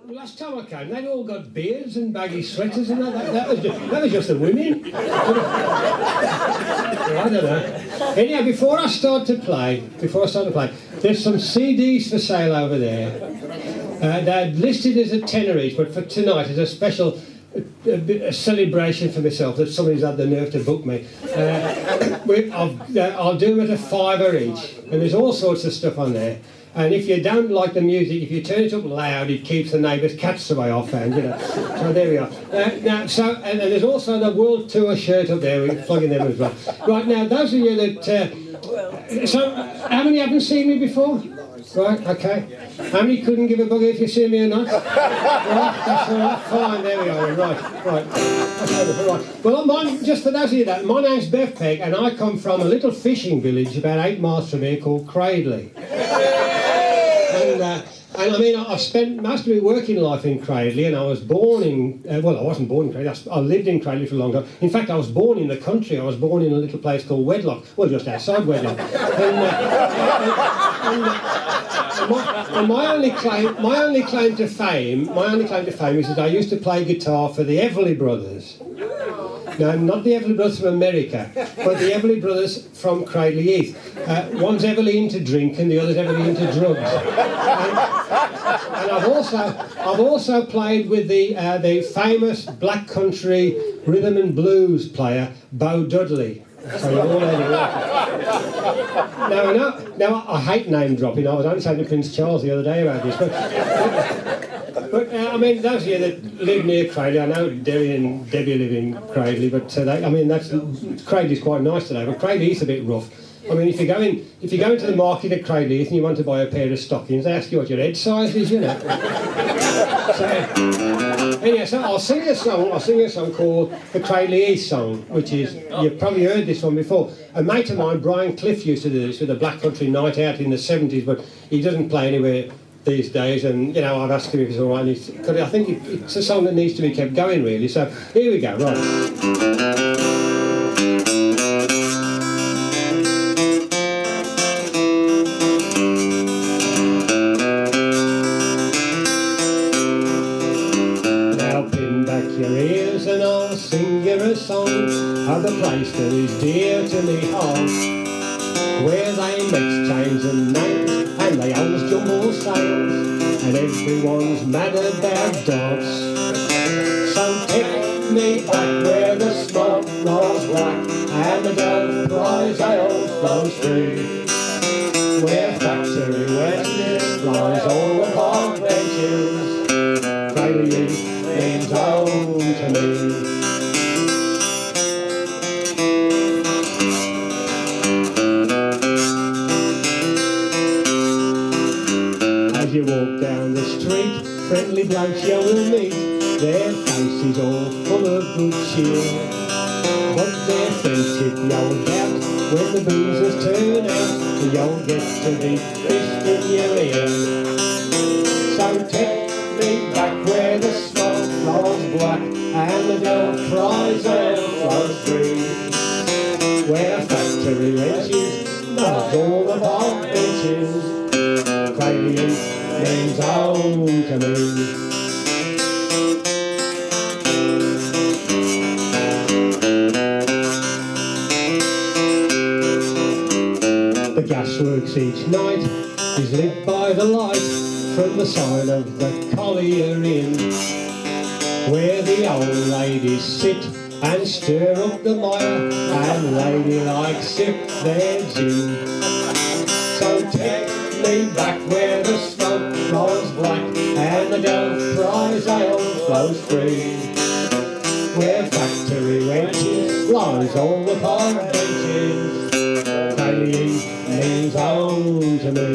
Last time I came, they'd all got beards and baggy sweaters, and that was just the women. I don't know. Anyhow, before I start to play, there's some CDs for sale over there. They're listed as a tenner each, but for tonight, as a special a celebration for myself that somebody's had the nerve to book me. I'll do them at a £5 each, and there's all sorts of stuff on there. And if you don't like the music, if you turn it up loud, it keeps the neighbours' cats away offhand, you know. So there we are. And there's also the World Tour shirt up there. We're plugging them as well. Right, now, those of you that... so, how many haven't seen me before? Right, okay. How many couldn't give a bugger if you see me or not? Right, that's all right. Fine, there we are. Right. Right. Well, just for those of you that, my name's Bev Pegg, and I come from a little fishing village about 8 miles from here called Cradley. And I mean, I've spent most of my working life in Cradley, and I was born in... well, I wasn't born in Cradley. I lived in Cradley for a long time. In fact, I was born in the country. I was born in a little place called Wedlock. Well, just outside Wedlock. And my only claim to fame is that I used to play guitar for the Everly Brothers. No, not the Everly Brothers from America, but the Everly Brothers from Cradley, Heath. One's heavily into drink and the other's heavily into drugs. And I've also played with the famous black country rhythm and blues player, Bo Dudley. So you're all now, I hate name dropping. I was only saying to Prince Charles the other day about this, but I mean, those of you that live near Cradley, I know Derry and Debbie live in Cradley, but Cradley's quite nice today, but Cradley is a bit rough. I mean, if you go into the market at Cradley and you want to buy a pair of stockings, they ask you what your head size is, you know. So I'll sing a song called the Cradley East song, which is, you've probably heard this one before. A mate of mine, Brian Cliff, used to do this with a Black Country night out in the 70s, but he doesn't play anywhere these days, and you know, I've asked him if it's all right, because I think it's a song that needs to be kept going, really. So here we go, right. A song of the place that is dear to me heart, where they mix chains and names and they always jumble sails, and everyone's mad about dogs. So take me back where the smoke rolls black and the Dove Prize ale flows free, where factory West lies all the park benches. Cradley means home to me. You walk down the street, friendly blokes you will meet, their faces all full of good cheer, but their friendship you'll doubt when the boozers turn out, you'll get to be fist in your ear. So take me back where the smoke rolls black and the Dove Prize ale flows free, where factory wrenches knock all the park benches. Cradley means home to me. The gasworks each night is lit by the light from the side of the Collier Inn, where the old ladies sit and stir up the mire and ladylike sip their gin. So take me back where the smoke rolls black and the Dove Prize ale flows free, where factory wenches lies all the park benches. Cradley means home to me.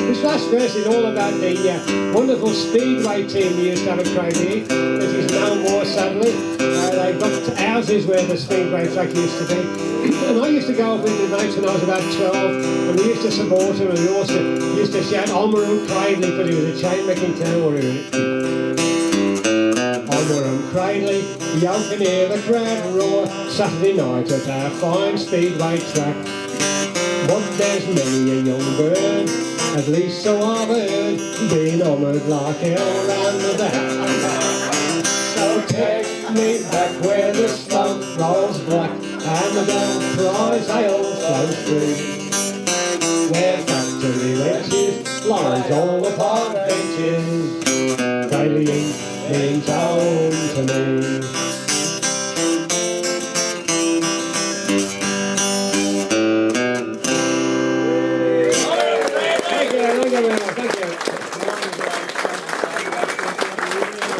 This last verse is all about the wonderful speedway team we used to have at Cradley, which is no more sadly. They've got houses where the speedway track used to be. And I used to go up with the mates when I was about 12, and we used to support him, and we also used to shout Humoured Cradley, because he was a chain-making town where we were. Humoured Cradley, you can hear the crowd roar Saturday night at our fine speedway track. But there's many a young bird, at least so I've heard, being honoured like hell round the back. So take me back where the smoke rolls black and the gold prize ale flows through, where factory wenches lies all upon benches, Cradley means home to me.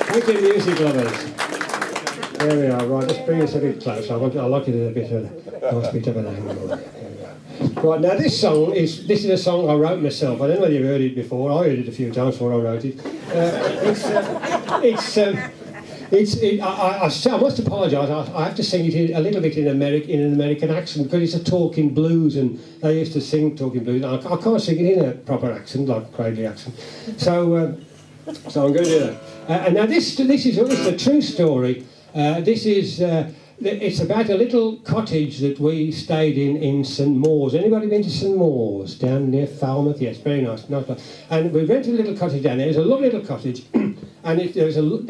Thank you, music lovers. There we are. Right, let's bring us a bit closer. I like it a bit of a nice bit of an angle. Right, now this is a song I wrote myself. I don't know whether you've heard it before. I heard it a few times before I wrote it. I must apologise. I have to sing it a little bit in an American accent because it's a talking blues, and they used to sing talking blues. I can't sing it in a proper accent like Cradley accent. So I'm going to do that. And now this is a true story. It's about a little cottage that we stayed in St Maurs. Anybody been to St Maurs down near Falmouth? Yes, very nice. And we rented a little cottage down there. It was a lovely little cottage, and there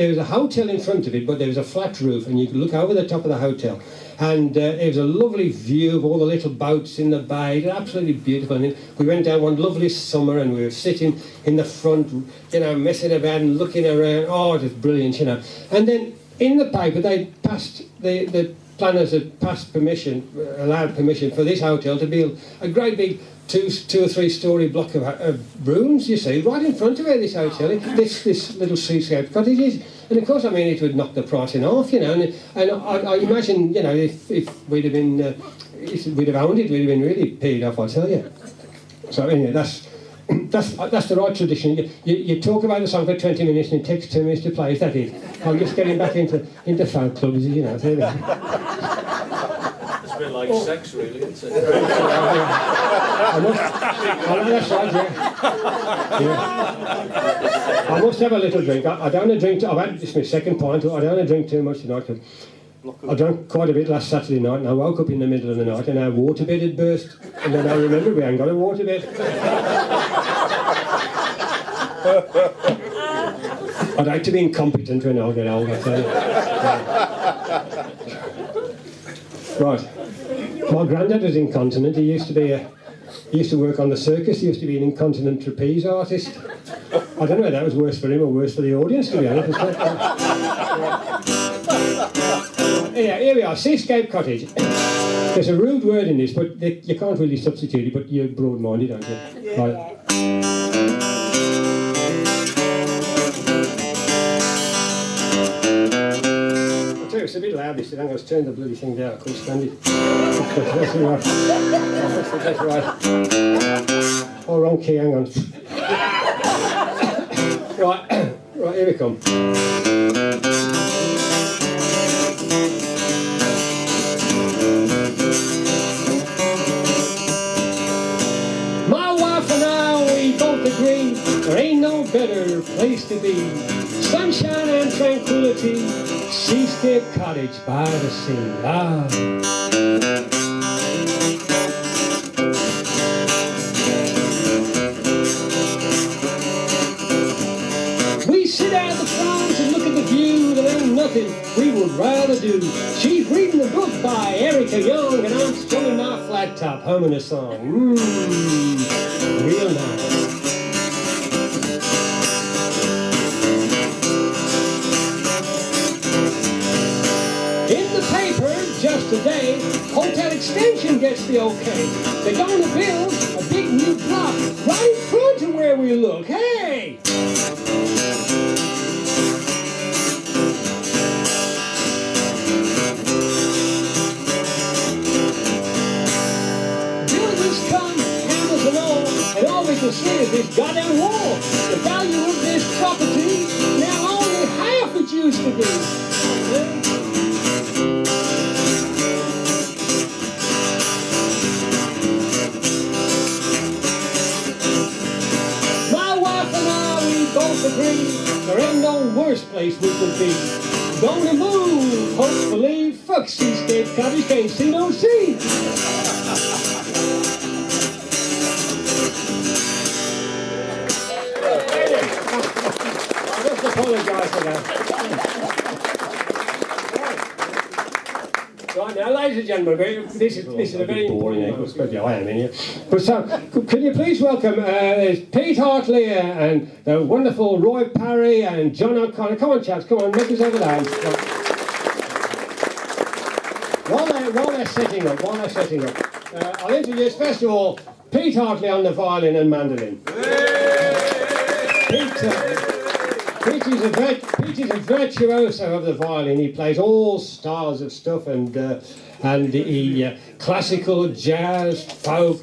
was a hotel in front of it, but there was a flat roof, and you could look over the top of the hotel. And there was a lovely view of all the little boats in the bay. It was absolutely beautiful. And we went down one lovely summer, and we were sitting in the front, messing about and looking around. Oh, it was brilliant, And then in the paper, they passed the planners had allowed permission for this hotel to build a great big two or three story block of rooms, you see, right in front of where this hotel is, this little Seascape cottage is. And of course, I mean, it would knock the price in half, and I imagine, if we'd have been, we'd have owned it, we'd have been really peed off, I tell you. So anyway, that's the right tradition. You talk about the song for 20 minutes and it takes 2 minutes to play. Is that it? I'm just getting back into folk clubs, There we go. It's a bit like sex, really, isn't it? That's right, yeah. I must have a little drink. I don't want to drink. I've had this is my second pint. I don't want to drink too much tonight. I drank quite a bit last Saturday night, and I woke up in the middle of the night, and our waterbed had burst. And then I remembered we hadn't got a waterbed. I'd like to be incompetent when I get old, I tell you. Right. My granddad was incontinent. He used to work on the circus. He used to be an incontinent trapeze artist. I don't know whether that was worse for him or worse for the audience, to be honest. Yeah, here we are, Seascape Cottage. There's a rude word in this, but you can't really substitute it, but you're broad-minded, aren't you? Yeah. Right. I'll tell you, it's a bit loud, this thing. I'm going to turn the bloody thing down. I couldn't stand it. That's right. That's right. Oh, wrong key, hang on. Right, here we come. There ain't no better place to be. Sunshine and tranquility, Seascape Cottage by the sea. Ah. We sit out at the front and look at the view. There ain't nothing we would rather do. She's reading a book by Erica Young, and I'm strumming my flat top, humming a song. Real nice. Just today, Hotel Extension gets the okay. They're going to build a big new block right in front of where we look. Hey! Builders come, hammers and all we can see is this goddamn wall. The value of this property now only half it used to be. Agree, there ain't no worse place we could be. Gonna move, hopefully. Fuck Seascape Cottage, can't see no sea. apologise for that. Right now, ladies and gentlemen, this is a very important thing. I am in here. But so, can you please welcome there's Pete Hartley and the wonderful Roy Parry and John O'Connor. Come on, chaps, come on, make us over there. While they're setting up, I'll introduce first of all Pete Hartley on the violin and mandolin. Pete is a virtuoso of the violin. He plays all styles of stuff, and he classical, jazz, folk.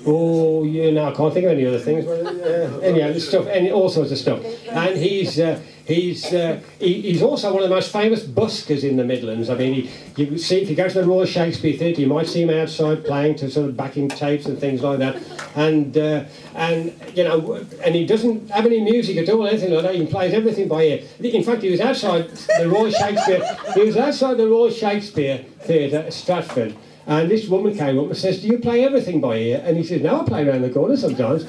Oh, I can't think of any other things. Anyhow, stuff, all sorts of stuff. And he's also one of the most famous buskers in the Midlands. I mean, you can see if you go to the Royal Shakespeare Theatre, you might see him outside playing to sort of backing tapes and things like that. And he doesn't have any music at all, anything like that. He plays everything by ear. In fact, he was outside the Royal Shakespeare. He was outside the Royal Shakespeare Theatre at Stratford. And this woman came up and says, "Do you play everything by ear?" And he says, "No, I play around the corner sometimes."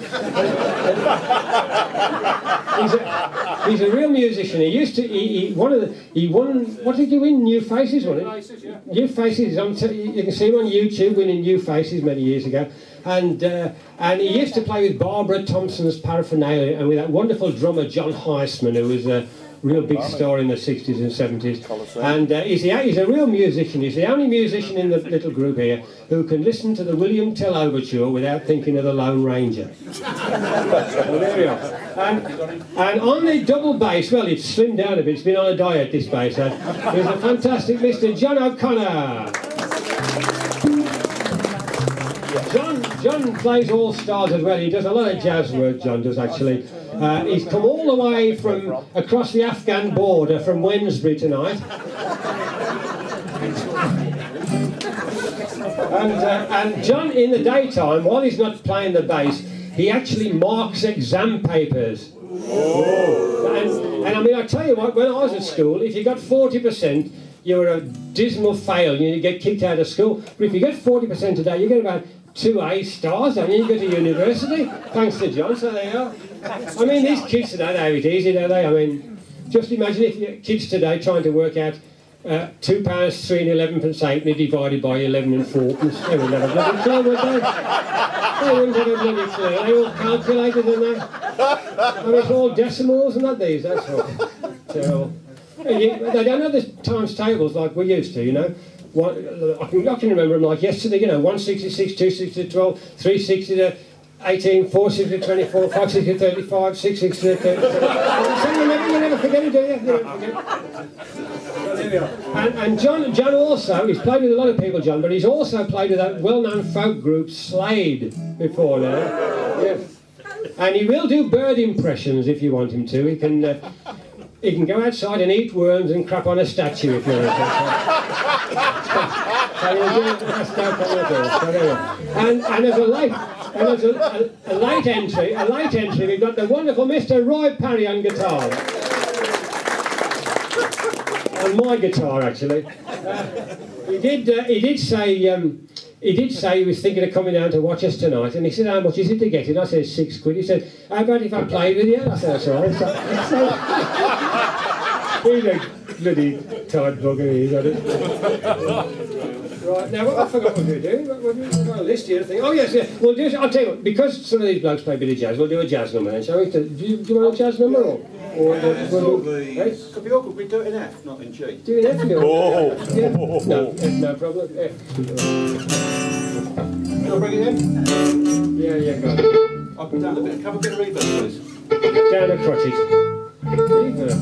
He's a real musician. He won. What did he win? New Faces, wasn't it? New Faces. You can see him on YouTube winning New Faces many years ago. And he used to play with Barbara Thompson's Paraphernalia and with that wonderful drummer John Heisman, who was a real big star in the 60s and 70s. And he's a real musician. He's the only musician in the little group here who can listen to the William Tell Overture without thinking of the Lone Ranger. Well, there we are. And on the double bass, well, it's slimmed down a bit. It's been on a diet, this bass. There's a fantastic Mr. John O'Connor. John plays all styles as well. He does a lot of jazz work, John does actually. He's come all the way from across the Afghan border from Wednesbury tonight. And John, in the daytime, while he's not playing the bass, he actually marks exam papers. And I mean, I tell you what, when I was at school, if you got 40%, you were a dismal fail. You get kicked out of school. But if you get 40% today, you get about 2 A stars, and you go to university, thanks to John, so there you are. I mean, these kids today, they have it easy, don't they? I mean, just imagine if your kids today trying to work out £2, 3 and 11 halfpenny divided by 11 and 4. They wouldn't have a bloody clue, would they? They wouldn't have a bloody clue. They all calculated, and they? I mean, it's all decimals and that these, that's all. So, they don't have the times tables like we used to, you know. I can remember them like yesterday, you know, 166, 260 to 12, 360 to 18, 460 to 24, 560 to 35, 660 to 37. You never forget it, do you? You never forget. Well, there we are. And John also, he's played with a lot of people, John, but he's also played with that well-known folk group Slade before now. Yes. And he will do bird impressions if you want him to. He can go outside and eat worms and crap on a statue if you want to. And as a late entry, we've got the wonderful Mr. Roy Parry on guitar. On my guitar, actually. He did say he was thinking of coming down to watch us tonight, and he said, "How much is it to get it?" I said, £6. He said, "How about if I played with you?" I said, "That's all right." He's a bloody tight bugger, he's got it. Right, now what I forgot what we were doing. We've got a list here. Oh yes, yeah. We'll do. I'll tell you what. Because some of these blokes play a bit of jazz, we'll do a jazz number then, shall we? Do you want a jazz number or could be awkward. We do it in F, not in G. Do it in F. Yeah. No, F, no problem. F. I'll bring it in. Yeah, go on. I'll put down a bit. Have a bit of reverb, please. Down a Cottage. Reverb.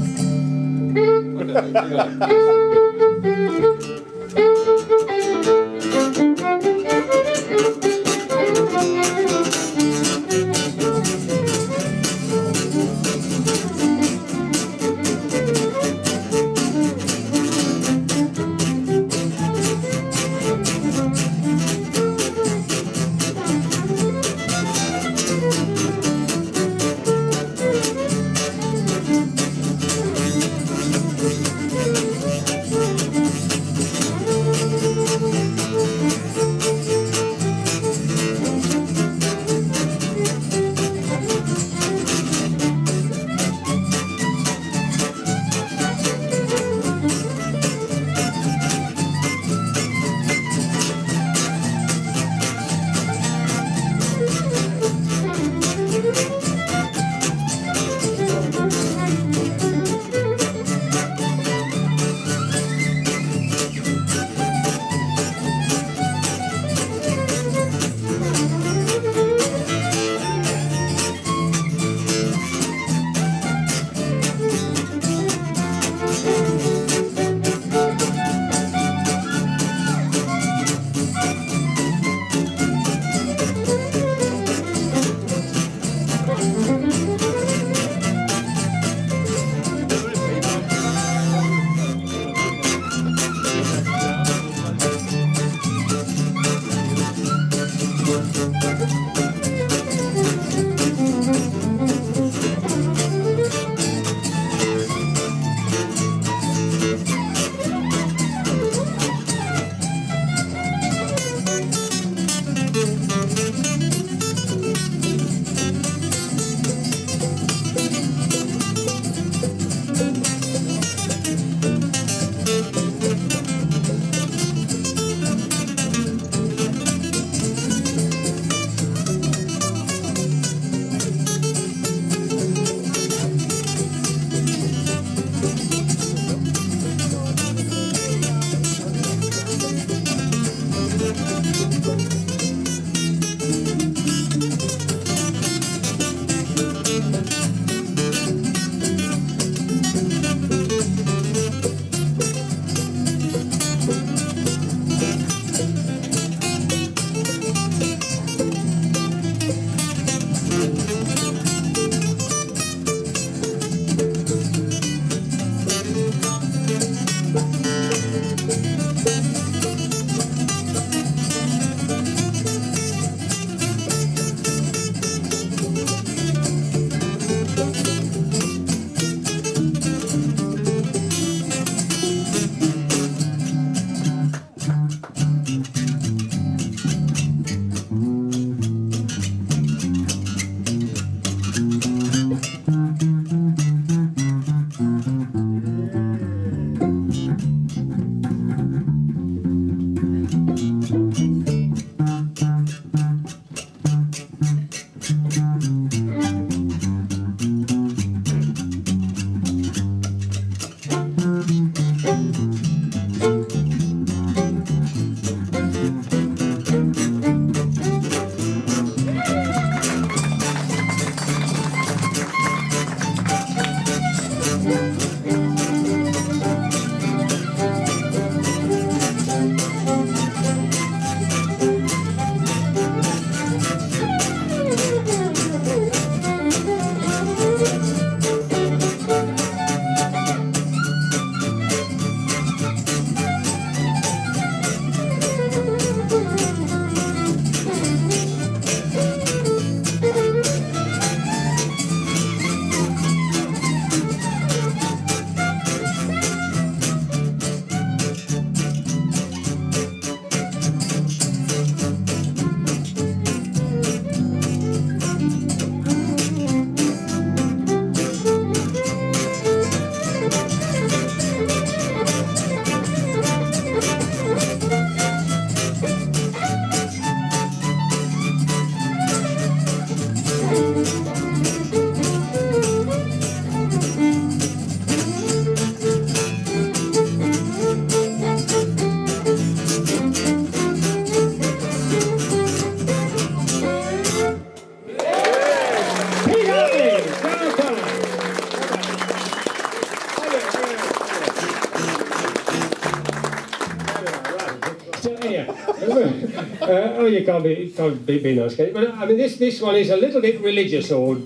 You can't be nice, can you? But I mean, this one is a little bit religious or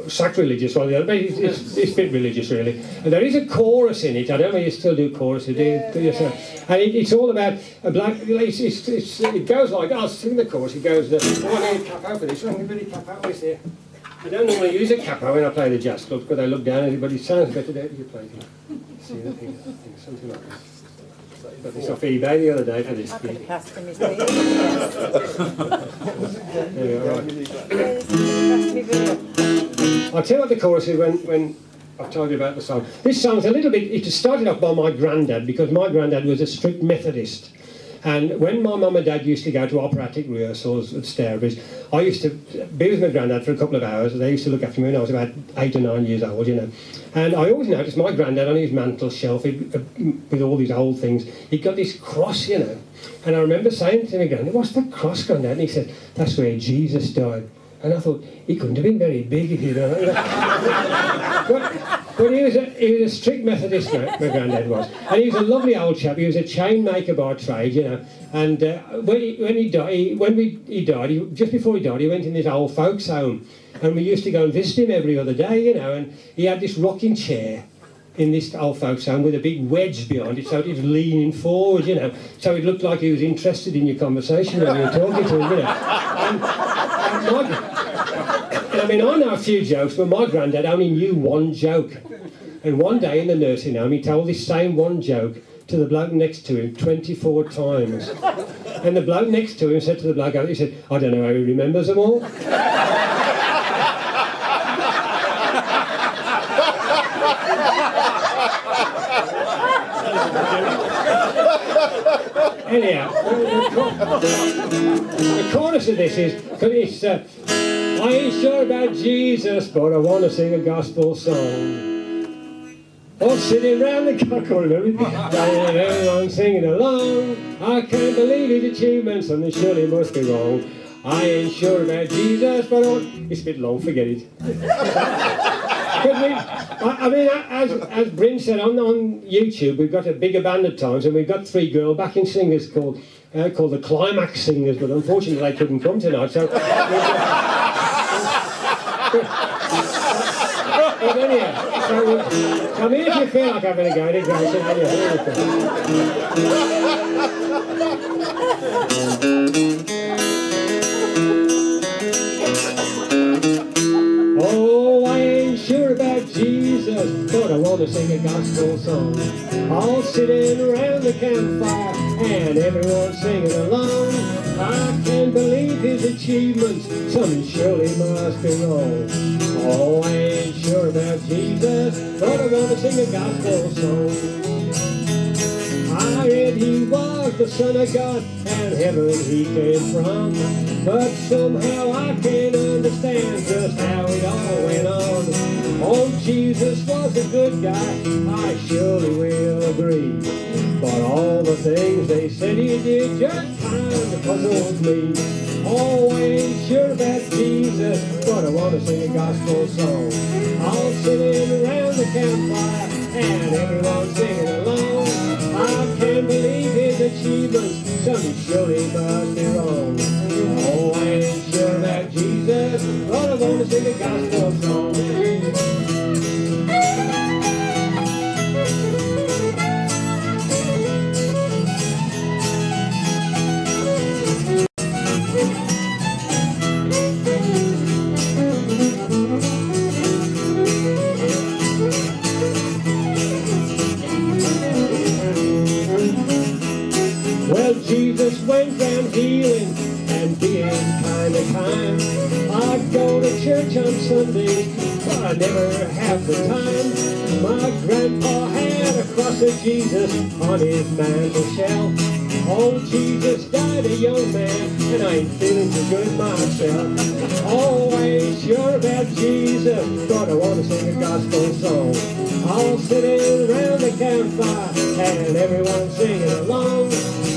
sacrilegious, one, but it's a bit religious, really. And there is a chorus in it. I don't know if you still do choruses, do you? And it's all about a black. It goes like, I'll sing the chorus. It goes, I need a capo for this one. Everybody capo is there. I don't normally use a capo when I play the jazz club because they look down at it, but it sounds better there if you play it. See the thing, something like this. Got this off eBay the other day for this gig. There we are, right. I'll tell you what the chorus is when I've told you about the song. This song's a little bit, it started off by my granddad, because my granddad was a strict Methodist. And when my mum and dad used to go to operatic rehearsals at Stourbridge, I used to be with my granddad for a couple of hours. They used to look after me when I was about 8 or 9 years old, you know. And I always noticed my granddad on his mantel shelf, with all these old things, he'd got this cross, you know. And I remember saying to my granddad, "What's the cross, granddad?" And he said, "That's where Jesus died." And I thought, he couldn't have been very big if he'd done it. But he was a strict Methodist, my granddad was. And he was a lovely old chap. He was a chain maker by trade, you know. And when he died, just before he died, he went in this old folks' home. And we used to go and visit him every other day, you know. And he had this rocking chair in this old folks' home with a big wedge behind it, so it was leaning forward, you know. So it looked like he was interested in your conversation when you were talking to him, you know. I mean, I know a few jokes, but my granddad only knew one joke. And one day in the nursing home, he told this same one joke to the bloke next to him 24 times. And the bloke next to him said to the bloke, he said, "I don't know how he remembers them all." Anyhow, the chorus of this is, it's, I ain't sure about Jesus, but I want to sing a gospel song. All sitting round the cockle, everyone singing along. I can't believe his achievements, and they surely must be wrong. I ain't sure about Jesus, but it's a bit long, forget it. I mean, as Bryn said, on YouTube, we've got a bigger band at times, and we've got 3 girl backing singers called the Climaxing, but unfortunately they couldn't come tonight, so... But anyhow, so come here if you feel like having a go at it, Grace. Oh, I ain't sure about Jesus, but I want to sing a gospel song. All sitting around the campfire and everyone singing along. I can't believe his achievements, something surely must be wrong. Oh, I ain't sure about Jesus, but I want to sing a gospel song. I read he was the Son of God, and heaven he came from. But somehow I can't understand just how it all went on. Oh, Jesus was a good guy, I surely will agree. But all the things they said he did just kind of puzzled me. Oh, I ain't sure about Jesus, but I want to sing a gospel song. All sitting around the campfire and everyone singing along. I can't believe his achievements, some surely must be wrong. Oh, I ain't sure about Jesus, but I want to sing a gospel song. Well, Jesus went round healing and being kind of kind. I'd go to church on Sunday, but I never have the time. My grandpa had a cross of Jesus on his mantel shelf. Oh, Jesus died a young man, and I ain't feeling too good myself. Oh, I ain't sure about Jesus, but I want to sing a gospel song. All sitting around the campfire, and everyone singing along.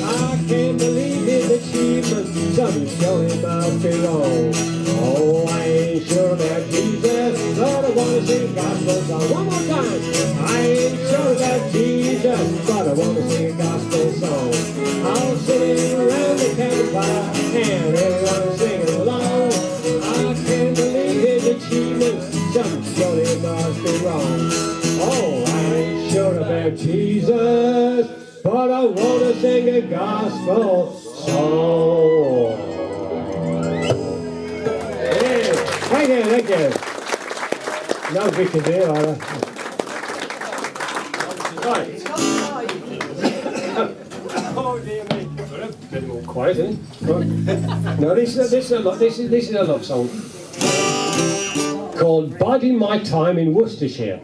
I can't believe his achievements, some surely must be wrong. Oh, I ain't sure about Jesus, but I want to sing a gospel song. One more time. I ain't sure about Jesus, but I want to sing a gospel song. All sitting around the campfire, and everyone singing along. I can't believe his achievements, some surely must be wrong. Oh, I ain't sure about Jesus, but I want to sing a gospel song. Yeah. Thank you, thank you. No pictures here either. Right. Oh dear me. Get them all quiet, isn't it? Right. No, this is a love song called Biding My Time in Worcestershire.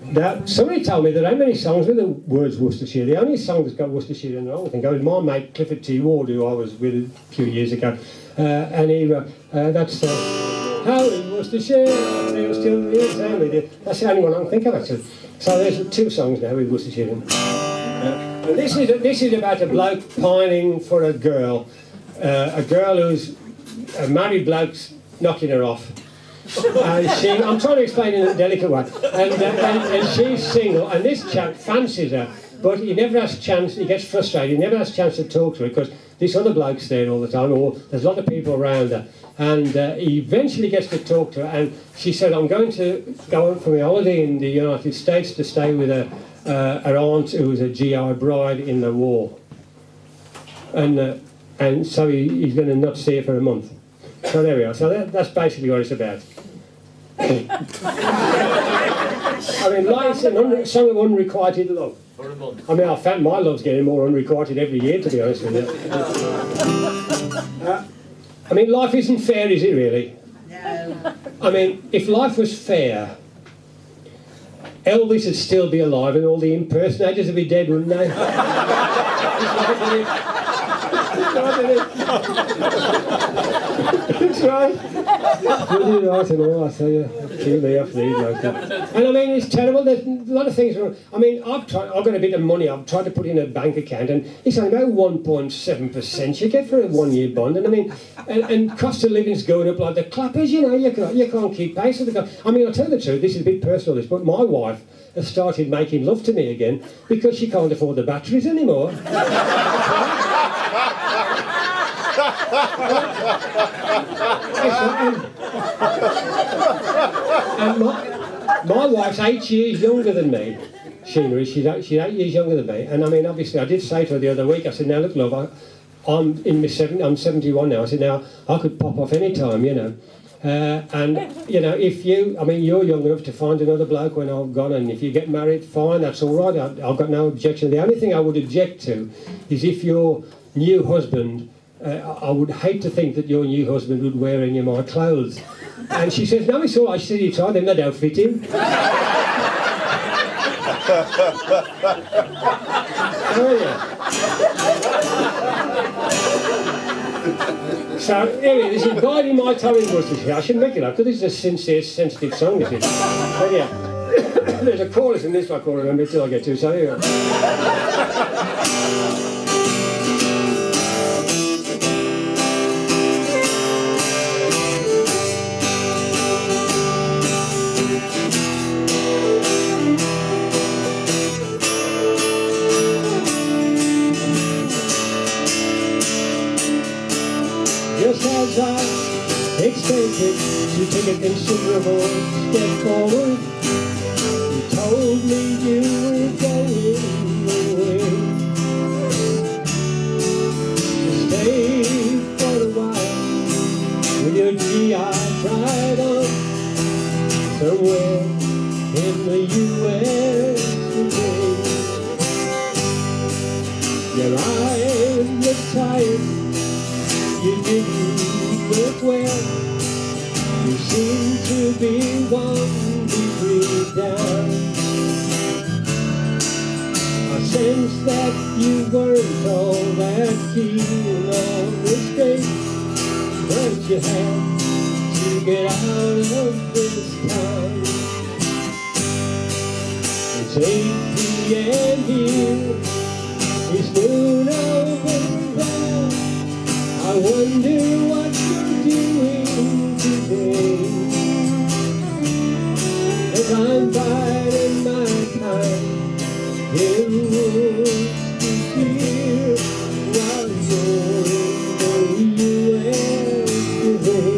Now, somebody told me there ain't many songs with the words Worcestershire. The only song that's got Worcestershire in it, I think, was my mate Clifford T. Ward, who I was with a few years ago. And he, that's How in Worcestershire, they were still the same with you. That's the only one I can think of, actually. So there's 2 songs now with Worcestershire in. And this is about a bloke pining for a girl who's a married bloke's knocking her off. And I'm trying to explain in a delicate way. And she's single, and this chap fancies her, but he never has a chance. He gets frustrated. He never has a chance to talk to her because this other bloke's there all the time, or there's a lot of people around her. And he eventually gets to talk to her, and she said, "I'm going to go on for my holiday in the United States to stay with her aunt, who was a GI bride in the war." And so he's going to not see her for a month. So there we are. So that's basically what it's about. I mean, life's a song of unrequited love. For a month. I mean, I found my love's getting more unrequited every year, to be honest with you. I mean, life isn't fair, is it really? No. I mean, if life was fair, Elvis would still be alive and all the impersonators would be dead, wouldn't they? That's right. Really right and all, I tell you. Kill me off these guys. And I mean, it's terrible. There's a lot of things wrong. I mean, I've got a bit of money. I've tried to put in a bank account, and it's only about 1.7% you get for a 1-year bond. And I mean, and cost of living's going up like the clappers. You know, you can't keep pace with the. I mean, I'll tell you the truth. This is a bit personal, this, but my wife has started making love to me again because she can't afford the batteries anymore. And my wife's 8 years younger than me. She's 8 years younger than me. And I mean, obviously, I did say to her the other week, I said, "Now look, love, I'm 71 now. I said, now I could pop off any time, you know. And you know, you're young enough to find another bloke when I've gone, and if you get married, fine, that's all right. I've got no objection. The only thing I would object to is if your new husband." I would hate to think that your new husband would wear any of my clothes. And she says, "No, it's all right." She said, "You try them, they don't fit him." Oh, yeah. So, anyway, this is Biding My Time in Worcestershire. I shouldn't make it up, because this is a sincere, sensitive song, this is. But yeah. there's a chorus in this I can't remember till I get to, so here. Just as I expected to take a considerable step forward, you told me you were going away to stay for a while with your GI pride on somewhere in the US today. Your eyes look tired, you didn't look well. You seem to be 1 degree down. I sense that you weren't all that keen on the state, but you had to get out of this town. It's 8 p.m. here, it's noon over there. I wonder what you're doing today, as I'm biding my time in Worcestershire while you're in the US today.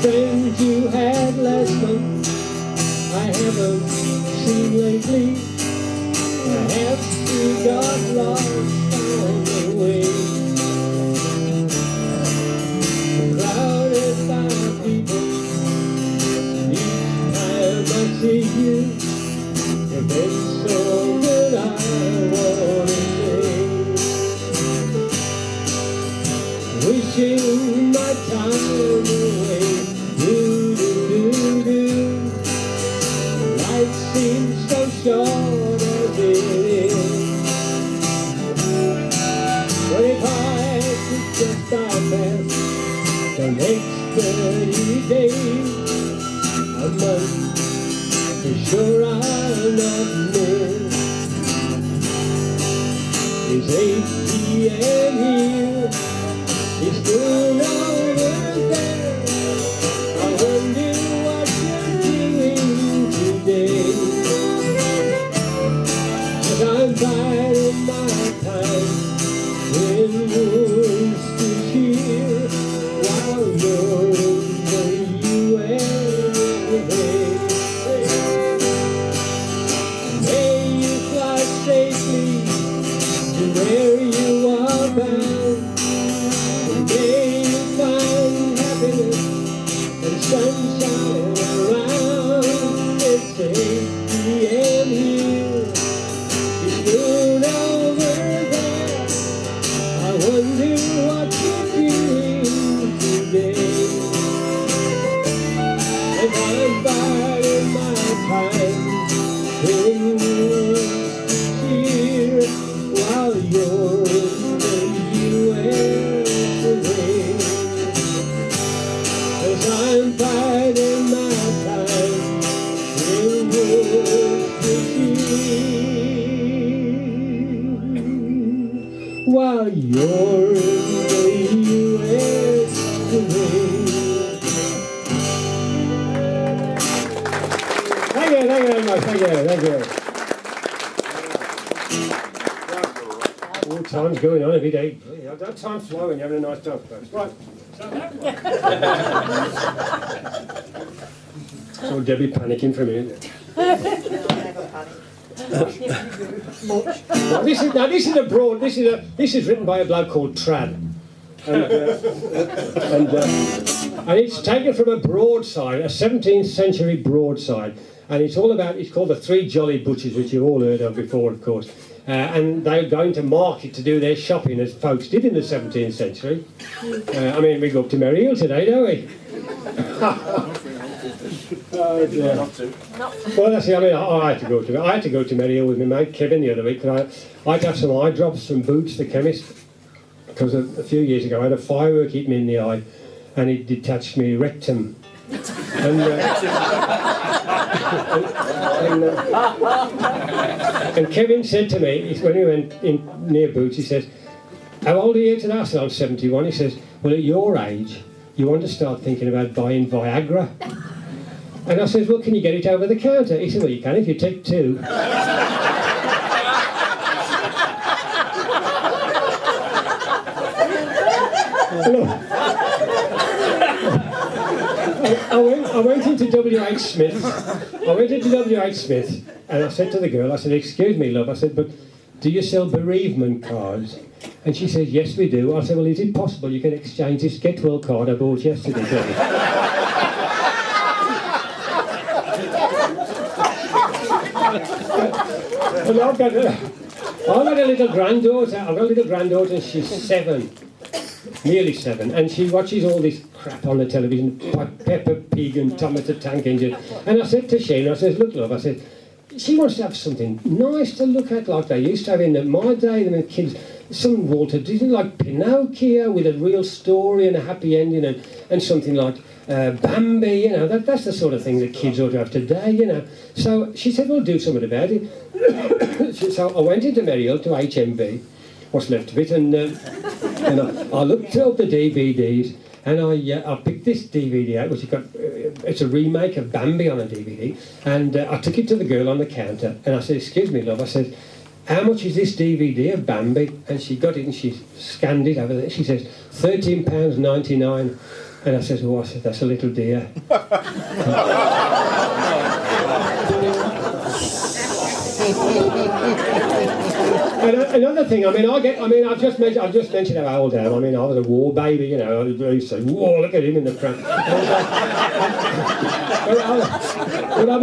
Friends you had last month I haven't seen lately. Perhaps you got lost on the way. Crowded by people, each time I see you, you've been so good I wanna say, wishing my time away. Life seems so short as it is, but if I could just bypass the next 30 days, I must be sure I'll not miss. It's 8 p.m. here, it's noon over there. I wonder what you're doing today, as I'm biding my time in Worcestershire while you're in the US. May you fly safely to where you are bound. May you find happiness and sunshine around. It's 8 p.m. here, it's noon over there. I wonder what you're doing today, as I'm biding my time in Worcestershire while you're in the US today, as I'm biding my time in Worcestershire while you're in the US today. Thank you very much, thank you. All time's going on every day. That time's slow when you're having a nice time, folks. Right. So Debbie panicking for a minute. This is written by a bloke called Trad, and it's taken from a broadside, a 17th century broadside, and it's all about, it's called the Three Jolly Butchers, which you've all heard of before, of course. And they're going to market to do their shopping as folks did in the 17th century. I mean, we go up to Merry today, don't we? Oh, dear. Well, that's it. I mean, I had to go to Merry with my mate Kevin the other week, because I had to have some eye drops from Boots, the chemist, because a few years ago I had a firework hit me in the eye, and it detached me rectum. And Kevin said to me, when we went in near Boots, he says, "How old are you today?" I said, "I'm 71. He says, "Well, at your age, you want to start thinking about buying Viagra." And I said, "Well, can you get it over the counter?" He said, "Well, you can if you take 2. I went into W.H. Smith. And I said to the girl, I said, "Excuse me, love," I said, "but do you sell bereavement cards?" And she said, "Yes, we do." I said, "Well, is it possible you can exchange this Get Well card I bought yesterday, please?" And I've got a little granddaughter. I've got a little granddaughter, and she's 7. Nearly 7, and she watches all this crap on the television, Peppa Pig and Thomas the Tank Engine. And I said to Shane, I said, "Look, love," I said, "she wants to have something nice to look at like they used to have in my day, when the kids, some Walter Disney, like Pinocchio with a real story and a happy ending, and something like Bambi, you know, that's the sort of thing that kids ought to have today, you know." So she said, "We'll do something about it." So I went into Merrill to HMV, what's left of it, and I looked up the DVDs, and I picked this DVD out, which it's a remake of Bambi on a DVD, and I took it to the girl on the counter, and I said, "Excuse me, love," I said, "How much is this DVD of Bambi?" And she got it, and she scanned it over there. She says, £13.99. And I said, "Oh," I said, "that's a little dear." And another thing, I've just mentioned how old I am. I mean, I was a war baby, you know. I used to say, "Whoa, look at him in the front." But I'm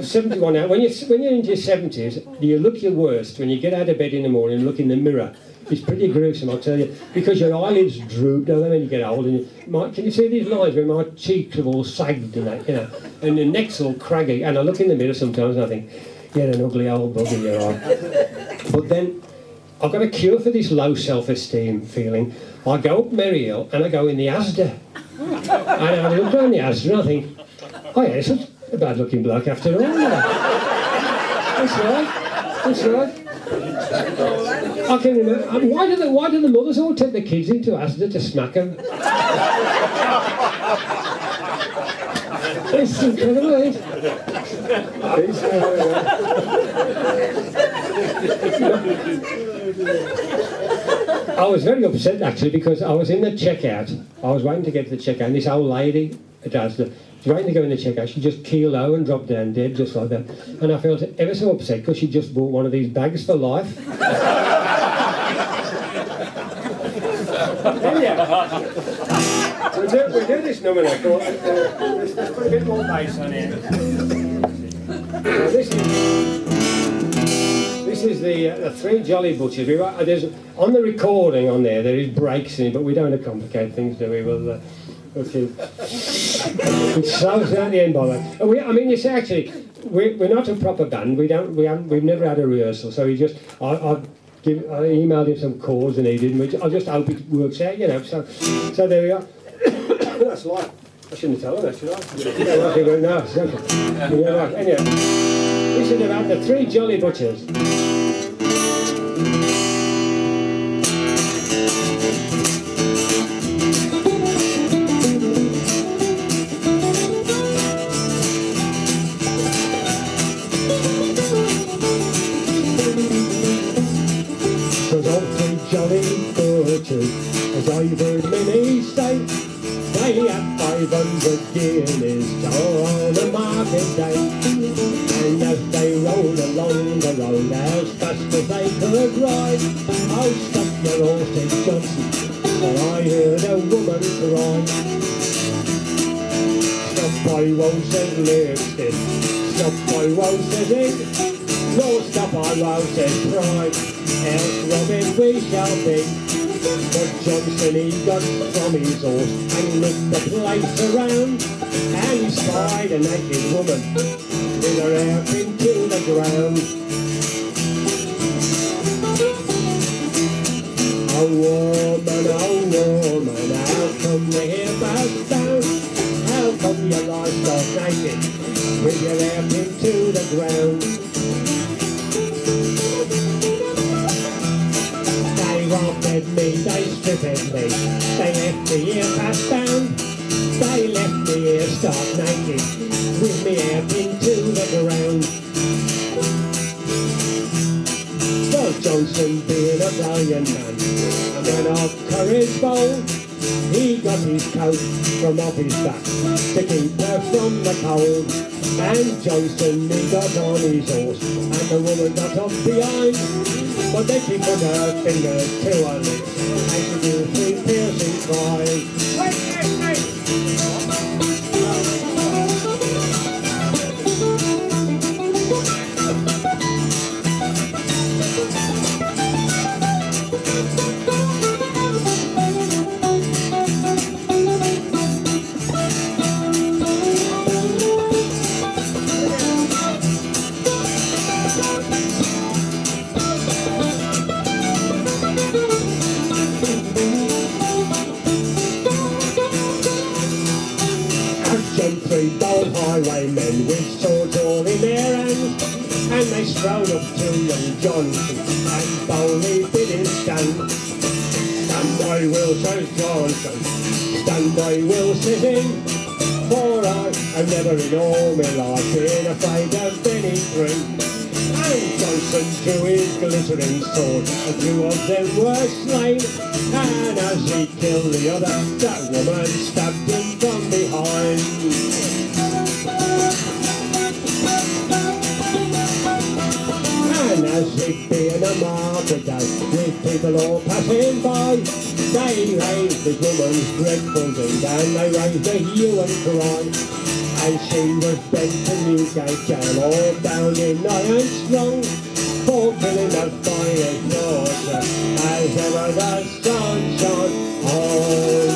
71 now. When you're into your 70s, you look your worst when you get out of bed in the morning and look in the mirror. It's pretty gruesome, I'll tell you, because your eyelids droop, don't they, when you get old? And can you see these lines where my cheeks have all sagged and that, you know, and the neck's all craggy? And I look in the mirror sometimes and I think, "You're an ugly old bugger you are." But then I've got a cure for this low self-esteem feeling. I go up Merry Hill and I go in the Asda. And I look around the Asda and I think, "Oh yeah, it's not a bad-looking bloke after all." You know. That's right. I can remember. Why do the mothers all take the kids into Asda to smack them? It's incredible, isn't it? I was very upset actually, because I was in the checkout. I was waiting to get to the checkout, and this old lady at Asda, she was waiting to go in the checkout. She just keeled over and dropped down dead, just like that. And I felt ever so upset because she just bought one of these bags for life. We do this number, I thought. Let's put a bit more bass on here. This is the Three Jolly Butchers. There's, on the recording on there is breaks in it, but we don't want to complicate things, do we? It slows down at the end by the way. You see, actually, we're not a proper band. We've never had a rehearsal, so I emailed him some chords and he didn't. I just hope it works out, you know. So there we are. That's live. I shouldn't tell them that, should I? No, it's okay. Yeah, right. Anyway, this is about the Three Jolly Butchers. As I've heard many say, they have 500 guineas on a market day. And as they rolled along the road as fast as they could ride, "Oh, stop your horse," said Johnson, for I heard a woman cry. "Stop by Wolsey's lipstick. Stop by Wolsey's ink, nor stop by Wolsey's pride. Else Robin we shall be. But Johnson he got from his horse and looked the place around, and he spied a naked woman with her hair pinned to the ground. Oh woman, how come you here bound down? How come your life starts naked with your hair pinned to the ground? They robbed me, they stripped me, they left me here passed down. They left me here stark naked with me hair pinned to the ground. Well, Johnson being a valiant man, a man of courage bold, he got his coat from off his back to keep her from the cold. And Johnson he got on his horse and the woman got off behind, but then she put her fingers to her lips and she did 3 piercing cries. Wait. Highwaymen with swords all in their hands, and they strode up to young Johnson and boldly bid him stand. Stand by Will, says Johnson, stand by Will, says him, for I have never in all my life been afraid of anything. And Johnson drew his glittering sword, and 2 of them were slain, and as he killed the other, that woman stabbed him from behind. And as if being a market day, with people all passing by, they raised the woman's dreadful deed, and they raised a hue and cry. And she was bent to Newgate jail, all bound in iron strong, for killing the finest daughter, as ever the sun shone on.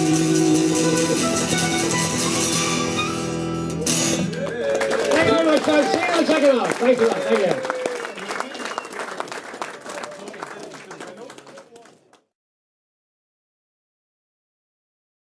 Thank you very much, folks. See you in the second half. Thank you.